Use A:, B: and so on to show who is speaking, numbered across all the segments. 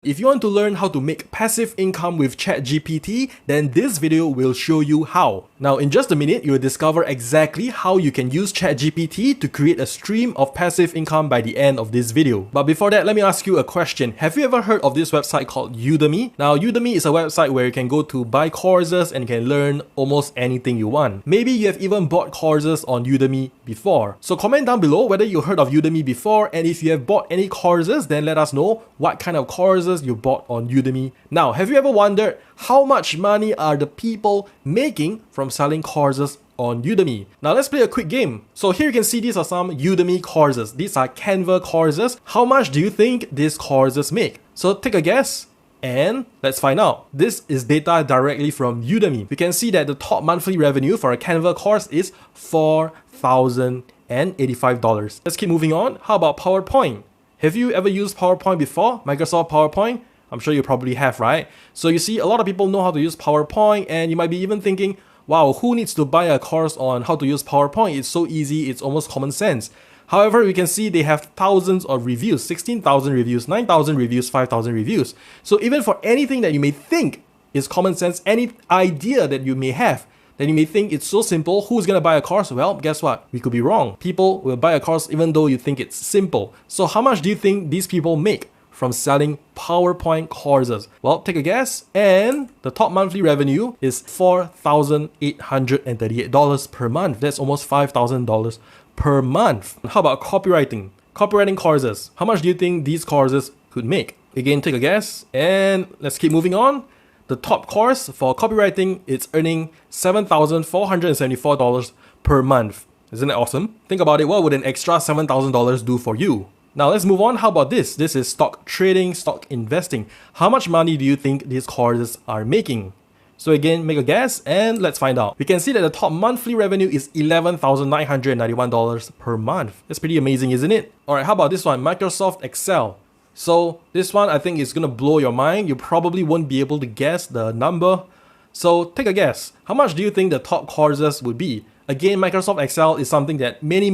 A: If you want to learn how to make passive income with ChatGPT, then this video will show you how. Now, in just a minute, you will discover exactly how you can use ChatGPT to create a stream of passive income by the end of this video. But before that, let me ask you a question. Have you ever heard of this website called Udemy? Now, Udemy is a website where you can go to buy courses and you can learn almost anything you want. Maybe you have even bought courses on Udemy before. So comment down below whether you heard of Udemy before, and if you have bought any courses, then let us know what kind of courses you bought on Udemy. Now, have you ever wondered how much money are the people making from selling courses on Udemy? Now let's play a quick game. So here you can see these are some Udemy courses. These are Canva courses. How much do you think these courses make? So take a guess and let's find out. This is data directly from Udemy. We can see that the top monthly revenue for a Canva course is $4,085. Let's keep moving on. How about PowerPoint? Have you ever used PowerPoint before? Microsoft PowerPoint? I'm sure you probably have, right? So you see, a lot of people know how to use PowerPoint, and you might be even thinking, wow, who needs to buy a course on how to use PowerPoint? It's so easy, it's almost common sense. However, we can see they have thousands of reviews, 16,000 reviews, 9,000 reviews, 5,000 reviews. So even for anything that you may think is common sense, any idea that you may have, then you may think it's so simple, who's gonna buy a course? Well, guess what? We could be wrong. People will buy a course even though you think it's simple. So how much do you think these people make from selling PowerPoint courses? Well, take a guess. And the top monthly revenue is $4,838 per month. That's almost $5,000 per month. How about copywriting? Copywriting courses. How much do you think these courses could make? Again, take a guess. And let's keep moving on. The top course for copywriting, it's earning $7,474 per month. Isn't that awesome? Think about it, what would an extra $7,000 do for you? Now let's move on. How about this? This is stock trading, stock investing. How much money do you think these courses are making? So again, make a guess and let's find out. We can see that the top monthly revenue is $11,991 per month. That's pretty amazing, isn't it? Alright, how about this one? Microsoft Excel. So this one I think is gonna blow your mind. You probably won't be able to guess the number. So take a guess. How much do you think the top courses would be? Again, Microsoft Excel is something that many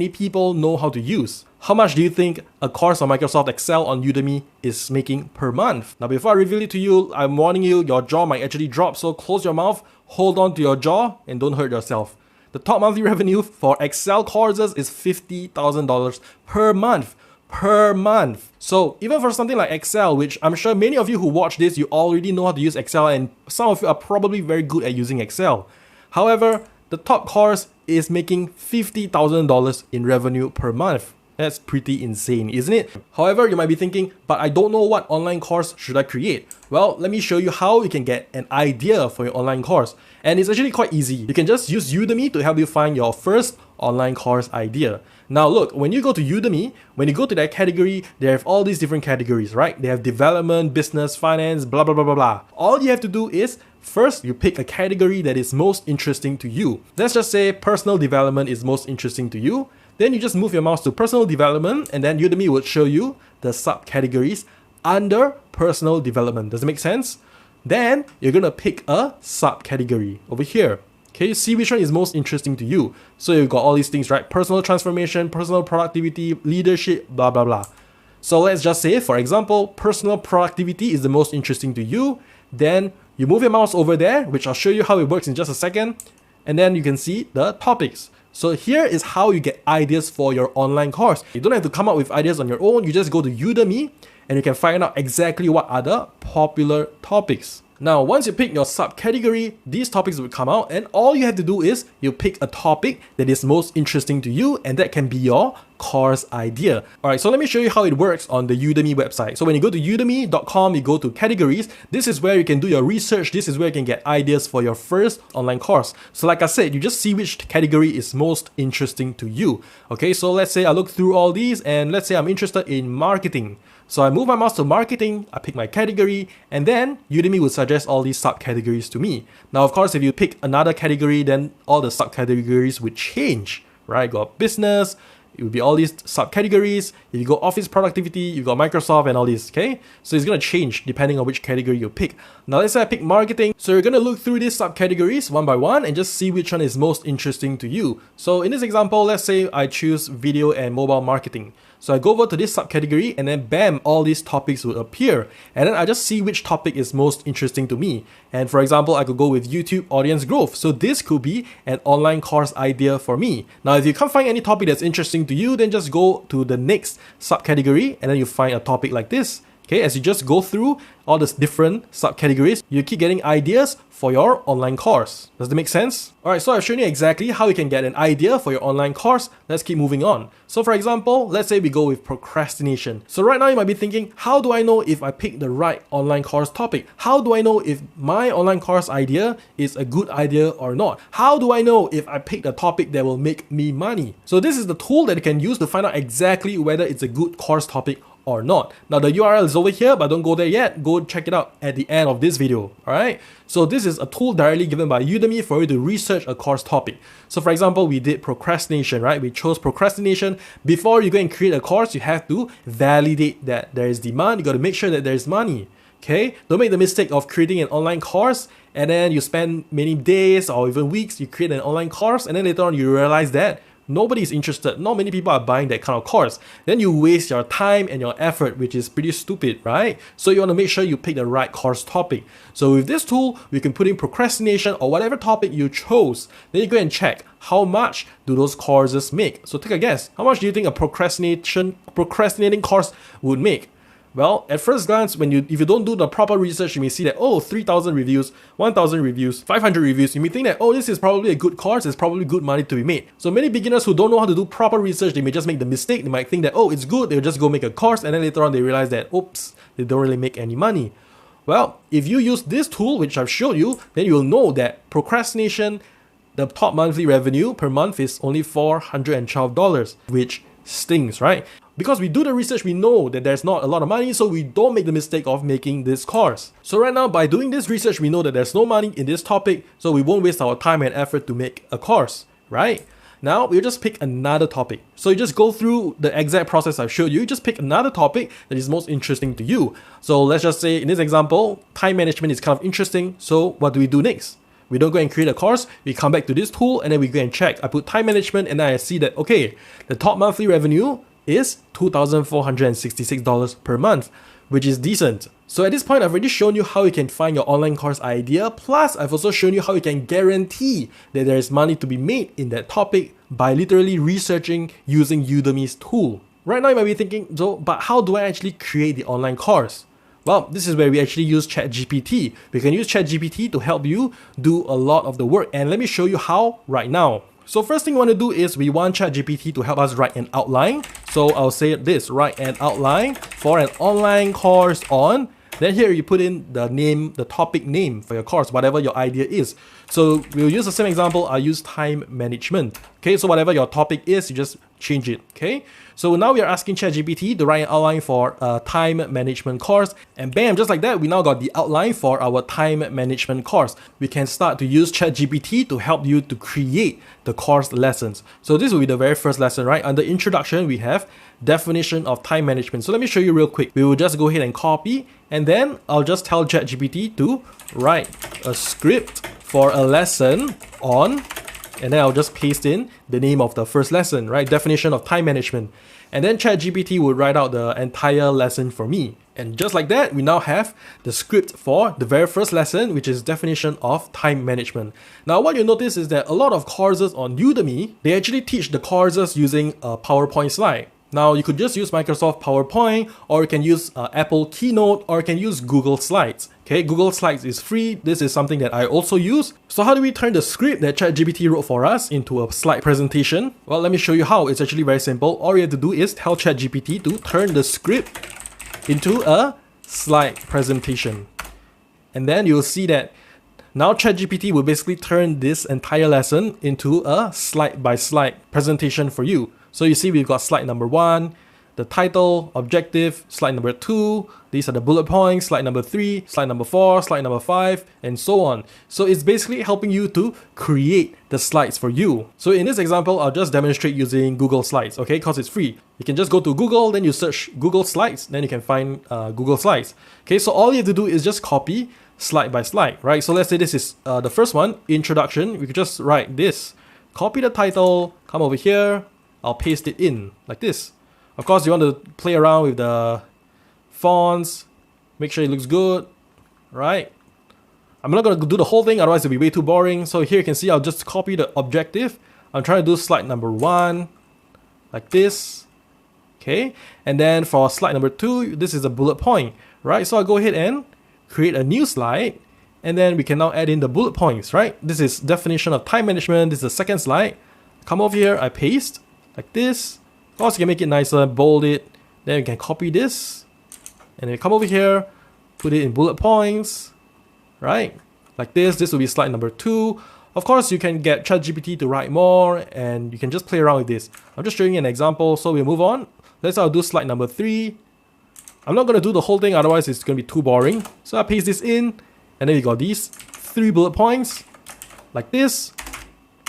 A: people know how to use. How much do you think a course on Microsoft Excel on Udemy is making per month? Now before I reveal it to you, I'm warning you, your jaw might actually drop, so close your mouth, hold on to your jaw, and don't hurt yourself. The top monthly revenue for Excel courses is $50,000 per month. Per month. So even for something like Excel, which I'm sure many of you who watch this, you already know how to use Excel, and some of you are probably very good at using Excel. However, the top course is making $50,000 in revenue per month. That's pretty insane, isn't it? However, you might be thinking, but I don't know what online course should I create. Well, let me show you how you can get an idea for your online course. And it's actually quite easy. You can just use Udemy to help you find your first online course idea. Now look, when you go to Udemy, when you go to that category, they have all these different categories, right? They have development, business, finance, blah, blah, blah, blah, blah. All you have to do is, first, you pick a category that is most interesting to you. Let's just say personal development is most interesting to you. Then you just move your mouse to personal development, and then Udemy would show you the subcategories under personal development. Does it make sense? Then you're gonna pick a subcategory over here. Okay, see which one is most interesting to you. So you've got all these things, right? Personal transformation, personal productivity, leadership, blah, blah, blah. So let's just say, for example, personal productivity is the most interesting to you. Then you move your mouse over there, which I'll show you how it works in just a second. And then you can see the topics. So here is how you get ideas for your online course. You don't have to come up with ideas on your own. You just go to Udemy and you can find out exactly what are the popular topics. Now, once you pick your subcategory, these topics will come out, and all you have to do is you pick a topic that is most interesting to you, and that can be your course idea. Alright, so let me show you how it works on the Udemy website. So when you go to udemy.com, you go to categories. This is where you can do your research. This is where you can get ideas for your first online course. So like I said, you just see which category is most interesting to you. Okay, so let's say I look through all these, and let's say I'm interested in marketing. So I move my mouse to marketing, I pick my category, and then Udemy will suggest all these subcategories to me. Now, of course, if you pick another category, then all the subcategories would change, right? You got business, it would be all these subcategories. If you go office productivity, you got Microsoft and all these, okay? So it's gonna change depending on which category you pick. Now let's say I pick marketing. So you're gonna look through these subcategories one by one and just see which one is most interesting to you. So in this example, let's say I choose video and mobile marketing. So I go over to this subcategory and then bam, all these topics would appear. And then I just see which topic is most interesting to me. And for example, I could go with YouTube audience growth. So this could be an online course idea for me. Now, if you can't find any topic that's interesting to you, then just go to the next subcategory and then you find a topic like this. Okay, as you just go through all these different subcategories, you keep getting ideas for your online course. Does that make sense? Alright, so I've shown you exactly how you can get an idea for your online course. Let's keep moving on. So for example, let's say we go with procrastination. So right now you might be thinking, how do I know if I pick the right online course topic? How do I know if my online course idea is a good idea or not? How do I know if I pick the topic that will make me money? So this is the tool that you can use to find out exactly whether it's a good course topic or not. Now the URL is over here, but don't go there yet. Go check it out at the end of this video. Alright, so this is a tool directly given by Udemy for you to research a course topic. So for example, we did procrastination, right? We chose procrastination. Before you go and create a course, you have to validate that there is demand. You got to make sure that there is money. Okay, don't make the mistake of creating an online course and then you spend many days or even weeks, you create an online course and then later on you realize that nobody is interested, not many people are buying that kind of course. Then you waste your time and your effort, which is pretty stupid, right? So you want to make sure you pick the right course topic. So with this tool, we can put in procrastination or whatever topic you chose. Then you go and check how much do those courses make. So take a guess. How much do you think a procrastinating course would make? Well, at first glance, if you don't do the proper research, you may see that, oh, 3,000 reviews, 1,000 reviews, 500 reviews. You may think that, oh, this is probably a good course, there's probably good money to be made. So many beginners who don't know how to do proper research, they may just make the mistake. They might think that, oh, it's good, they'll just go make a course, and then later on they realize that, oops, they don't really make any money. Well, if you use this tool, which I've showed you, then you'll know that procrastination, the top monthly revenue per month is only $412, which stings, right? Because we do the research, we know that there's not a lot of money, so we don't make the mistake of making this course. So right now, by doing this research, we know that there's no money in this topic, so we won't waste our time and effort to make a course, right? Now, we'll just pick another topic. So you just go through the exact process I've showed you, just pick another topic that is most interesting to you. So let's just say, in this example, time management is kind of interesting, so what do we do next? We don't go and create a course, we come back to this tool, and then we go and check. I put time management, and then I see that, okay, the top monthly revenue is $2,466 per month, which is decent. So at this point, I've already shown you how you can find your online course idea. Plus, I've also shown you how you can guarantee that there is money to be made in that topic by literally researching using Udemy's tool. Right now, you might be thinking, so, but how do I actually create the online course? Well, this is where we actually use ChatGPT. We can use ChatGPT to help you do a lot of the work. And let me show you how right now. So first thing we want to do is we want ChatGPT to help us write an outline. So I'll say this, write an outline for an online course on. Then here you put in the name, the topic name for your course, whatever your idea is. So we'll use the same example, I'll use time management. Okay, so whatever your topic is, you just change it, okay? So now we are asking ChatGPT to write an outline for a time management course. And bam, just like that, we now got the outline for our time management course. We can start to use ChatGPT to help you to create the course lessons. So this will be the very first lesson, right? Under introduction, we have definition of time management. So let me show you real quick. We will just go ahead and copy, and then I'll just tell ChatGPT to write a script for a lesson on, and then I'll just paste in the name of the first lesson, right? Definition of time management. And then ChatGPT would write out the entire lesson for me. And just like that, we now have the script for the very first lesson, which is definition of time management. Now, what you'll notice is that a lot of courses on Udemy, they actually teach the courses using a PowerPoint slide. Now, you could just use Microsoft PowerPoint, or you can use Apple Keynote, or you can use Google Slides. Okay, Google Slides is free. This is something that I also use. So how do we turn the script that ChatGPT wrote for us into a slide presentation? Well, let me show you how. It's actually very simple. All you have to do is tell ChatGPT to turn the script into a slide presentation. And then you'll see that now ChatGPT will basically turn this entire lesson into a slide-by-slide presentation for you. So you see we've got slide number 1, the title, objective, slide number 2, these are the bullet points, slide number 3, slide number 4, slide number 5, and so on. So it's basically helping you to create the slides for you. So in this example, I'll just demonstrate using Google Slides, okay, because it's free. You can just go to Google, then you search Google Slides, then you can find Google Slides. Okay, so all you have to do is just copy slide by slide, right? So let's say this is the first one, introduction. We could just write this, copy the title, come over here, I'll paste it in like this. Of course, you want to play around with the fonts, make sure it looks good, right? I'm not going to do the whole thing, otherwise it'll be way too boring. So here you can see I'll just copy the objective. I'm trying to do slide number 1, like this. Okay, and then for slide number 2, this is a bullet point, right? So I'll go ahead and create a new slide, and then we can now add in the bullet points, right? This is definition of time management. This is the second slide. Come over here, I paste like this. Of course, you can make it nicer, bold it. Then you can copy this, and then you come over here, put it in bullet points, right? Like this. This will be slide number 2. Of course, you can get ChatGPT to write more, and you can just play around with this. I'm just showing you an example, so we'll move on. Let's say I'll do slide number 3. I'm not going to do the whole thing, otherwise it's going to be too boring. So I paste this in, and then you got these 3 bullet points, like this.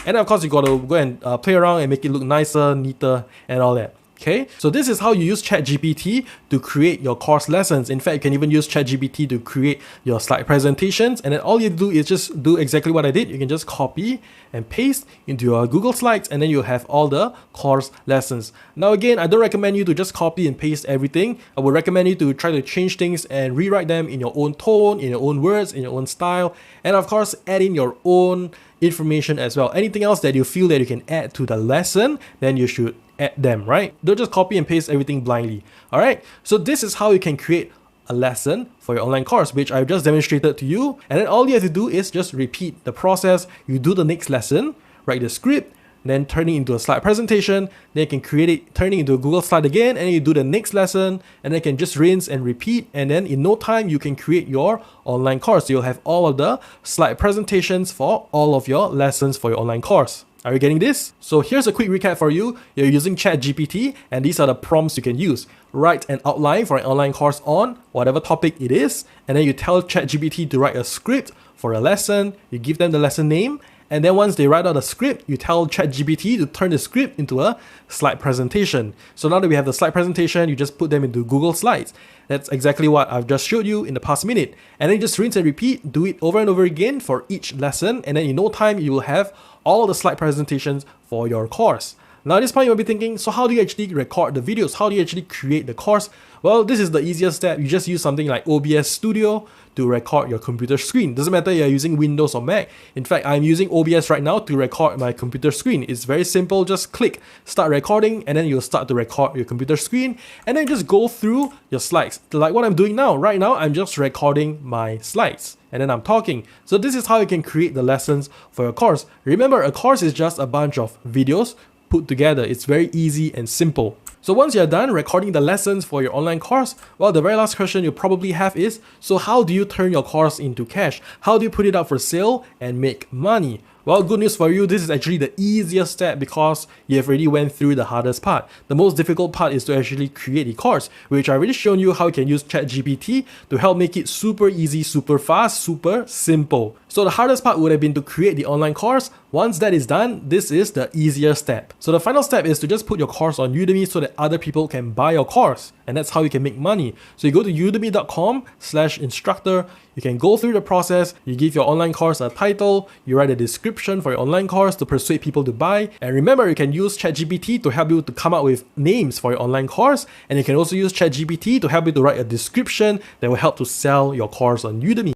A: And then of course you got to go and play around and make it look nicer, neater, and all that. Okay, so this is how you use ChatGPT to create your course lessons. In fact, you can even use ChatGPT to create your slide presentations. And then all you do is just do exactly what I did. You can just copy and paste into your Google Slides, and then you'll have all the course lessons. Now again, I don't recommend you to just copy and paste everything. I would recommend you to try to change things and rewrite them in your own tone, in your own words, in your own style. And of course, add in your own information as well. Anything else that you feel that you can add to the lesson, then you should add them, right? Don't just copy and paste everything blindly. All right, so this is how you can create a lesson for your online course, which I've just demonstrated to you. And then all you have to do is just repeat the process. You do the next lesson, write the script, then turn it into a slide presentation. Then you can create it, turn it into a Google slide again, and you do the next lesson, and then you can just rinse and repeat. And then in no time, you can create your online course. You'll have all of the slide presentations for all of your lessons for your online course. Are you getting this? So here's a quick recap for you. You're using ChatGPT, and these are the prompts you can use. Write an outline for an online course on whatever topic it is, and then you tell ChatGPT to write a script for a lesson. You give them the lesson name, and then once they write out the script, you tell ChatGPT to turn the script into a slide presentation. So now that we have the slide presentation, you just put them into Google Slides. That's exactly what I've just showed you in the past minute. And then just rinse and repeat, do it over and over again for each lesson, and then in no time, you will have all the slide presentations for your course. Now at this point you might be thinking, so how do you actually record the videos? How do you actually create the course? Well, this is the easiest step. You just use something like OBS Studio to record your computer screen. Doesn't matter if you're using Windows or Mac. In fact, I'm using OBS right now to record my computer screen. It's very simple. Just click start recording, and then you'll start to record your computer screen, and then just go through your slides. Like what I'm doing now. Right now, I'm just recording my slides, and then I'm talking. So this is how you can create the lessons for your course. Remember, a course is just a bunch of videos put together. It's very easy and simple. So once you're done recording the lessons for your online course, well, the very last question you probably have is, so how do you turn your course into cash? How do you put it up for sale and make money? Well, good news for you, this is actually the easiest step because you've already went through the hardest part. The most difficult part is to actually create a course, which I've already shown you how you can use ChatGPT to help make it super easy, super fast, super simple. So the hardest part would have been to create the online course. Once that is done, this is the easier step. So the final step is to just put your course on Udemy so that other people can buy your course. And that's how you can make money. So you go to udemy.com/instructor. You can go through the process. You give your online course a title. You write a description for your online course to persuade people to buy. And remember, you can use ChatGPT to help you to come up with names for your online course. And you can also use ChatGPT to help you to write a description that will help to sell your course on Udemy.